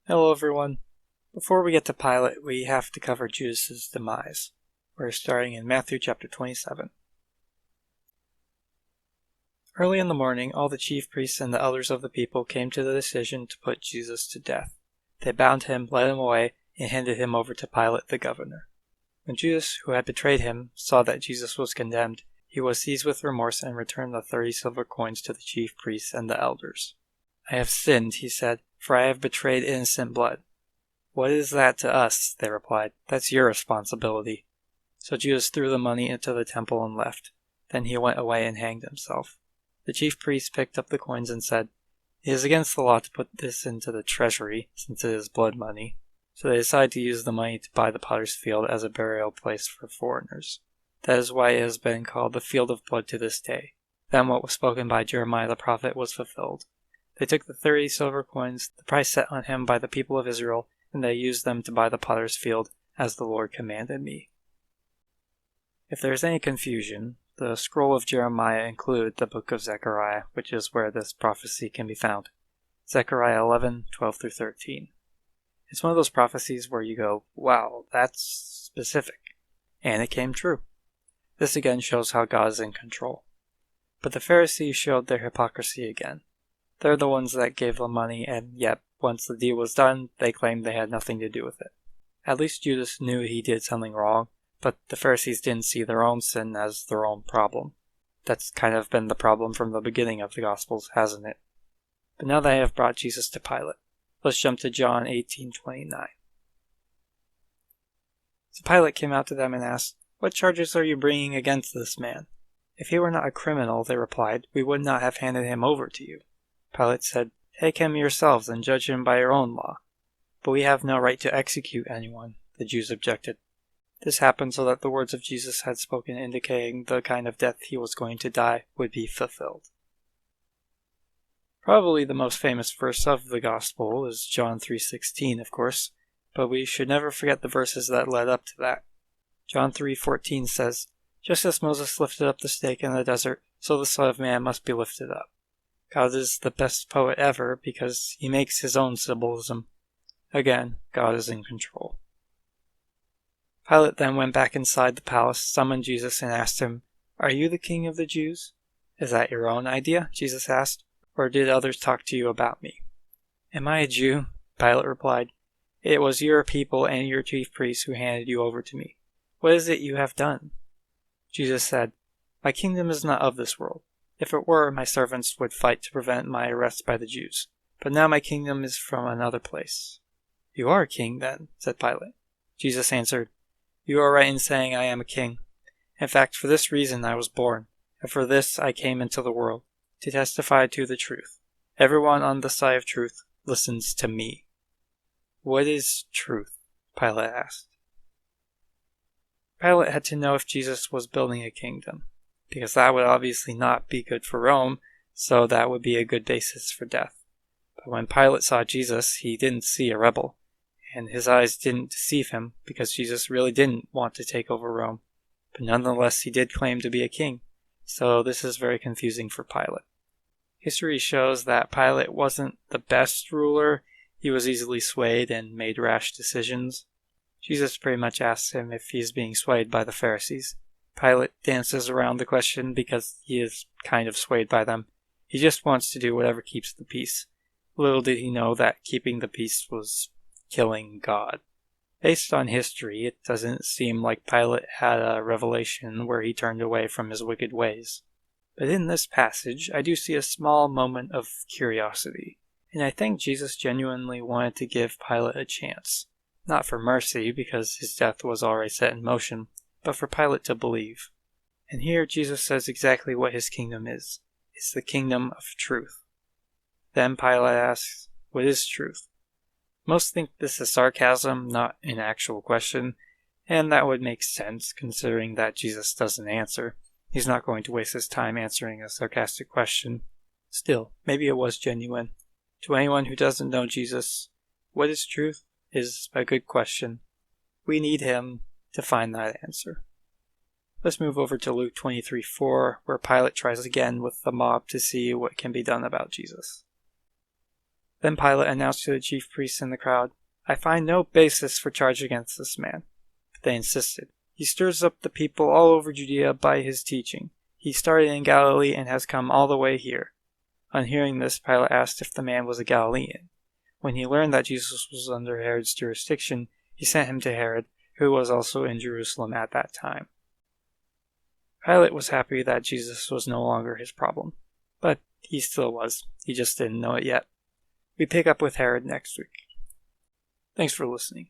Hello everyone. Before we get to Pilate, we have to cover Judas' demise. We're starting in Matthew chapter 27. Early in the morning, all the chief priests and the elders of the people came to the decision to put Jesus to death. They bound him, led him away, and handed him over to Pilate the governor. When Judas, who had betrayed him, saw that Jesus was condemned, he was seized with remorse and returned the 30 silver coins to the chief priests and the elders. "I have sinned," he said, "for I have betrayed innocent blood." "What is that to us?" they replied. "That's your responsibility." So Judas threw the money into the temple and left. Then he went away and hanged himself. The chief priests picked up the coins and said, "It is against the law to put this into the treasury, since it is blood money." So they decided to use the money to buy the potter's field as a burial place for foreigners. That is why it has been called the field of blood to this day. Then what was spoken by Jeremiah the prophet was fulfilled. They took the 30 silver coins, the price set on him by the people of Israel, and they used them to buy the potter's field, as the Lord commanded me. If there is any confusion, the scroll of Jeremiah includes the book of Zechariah, which is where this prophecy can be found. Zechariah 11:12-13. It's one of those prophecies where you go, wow, that's specific. And it came true. This again shows how God is in control. But the Pharisees showed their hypocrisy again. They're the ones that gave the money, and yet, once the deal was done, they claimed they had nothing to do with it. At least Judas knew he did something wrong, but the Pharisees didn't see their own sin as their own problem. That's kind of been the problem from the beginning of the Gospels, hasn't it? But now they have brought Jesus to Pilate. Let's jump to John 18:29. So Pilate came out to them and asked, "What charges are you bringing against this man?" "If he were not a criminal," they replied, "we would not have handed him over to you." Pilate said, "Take him yourselves and judge him by your own law." "But we have no right to execute anyone," the Jews objected. This happened so that the words of Jesus had spoken indicating the kind of death he was going to die would be fulfilled. Probably the most famous verse of the Gospel is John 3:16, of course, but we should never forget the verses that led up to that. John 3:14 says, "Just as Moses lifted up the stake in the desert, so the Son of Man must be lifted up." God is the best poet ever because he makes his own symbolism. Again, God is in control. Pilate then went back inside the palace, summoned Jesus, and asked him, "Are you the king of the Jews?" "Is that your own idea?" Jesus asked, "or did others talk to you about me?" "Am I a Jew?" Pilate replied. "It was your people and your chief priests who handed you over to me. What is it you have done?" Jesus said, "My kingdom is not of this world. If it were, my servants would fight to prevent my arrest by the Jews. But now my kingdom is from another place." "You are a king, then," said Pilate. Jesus answered, "You are right in saying I am a king. In fact, for this reason I was born, and for this I came into the world, to testify to the truth. Everyone on the side of truth listens to me." "What is truth?" Pilate asked. Pilate had to know if Jesus was building a kingdom, because that would obviously not be good for Rome, so that would be a good basis for death. But when Pilate saw Jesus, he didn't see a rebel, and his eyes didn't deceive him, because Jesus really didn't want to take over Rome. But nonetheless, he did claim to be a king, so this is very confusing for Pilate. History shows that Pilate wasn't the best ruler. He was easily swayed and made rash decisions. Jesus pretty much asks him if he is being swayed by the Pharisees. Pilate dances around the question because he is kind of swayed by them. He just wants to do whatever keeps the peace. Little did he know that keeping the peace was killing God. Based on history, it doesn't seem like Pilate had a revelation where he turned away from his wicked ways. But in this passage, I do see a small moment of curiosity, and I think Jesus genuinely wanted to give Pilate a chance. Not for mercy, because his death was already set in motion, but for Pilate to believe. And here Jesus says exactly what his kingdom is. It's the kingdom of truth. Then Pilate asks, "What is truth?" Most think this is sarcasm, not an actual question, and that would make sense considering that Jesus doesn't answer. He's not going to waste his time answering a sarcastic question. Still, maybe it was genuine. To anyone who doesn't know Jesus, what is truth is a good question. We need him to find that answer. Let's move over to Luke 23:4, where Pilate tries again with the mob to see what can be done about Jesus. Then Pilate announced to the chief priests and the crowd, "I find no basis for charge against this man." But they insisted, "He stirs up the people all over Judea by his teaching. He started in Galilee and has come all the way here." On hearing this, Pilate asked if the man was a Galilean. When he learned that Jesus was under Herod's jurisdiction, he sent him to Herod, who was also in Jerusalem at that time. Pilate was happy that Jesus was no longer his problem, but he still was. He just didn't know it yet. We pick up with Herod next week. Thanks for listening.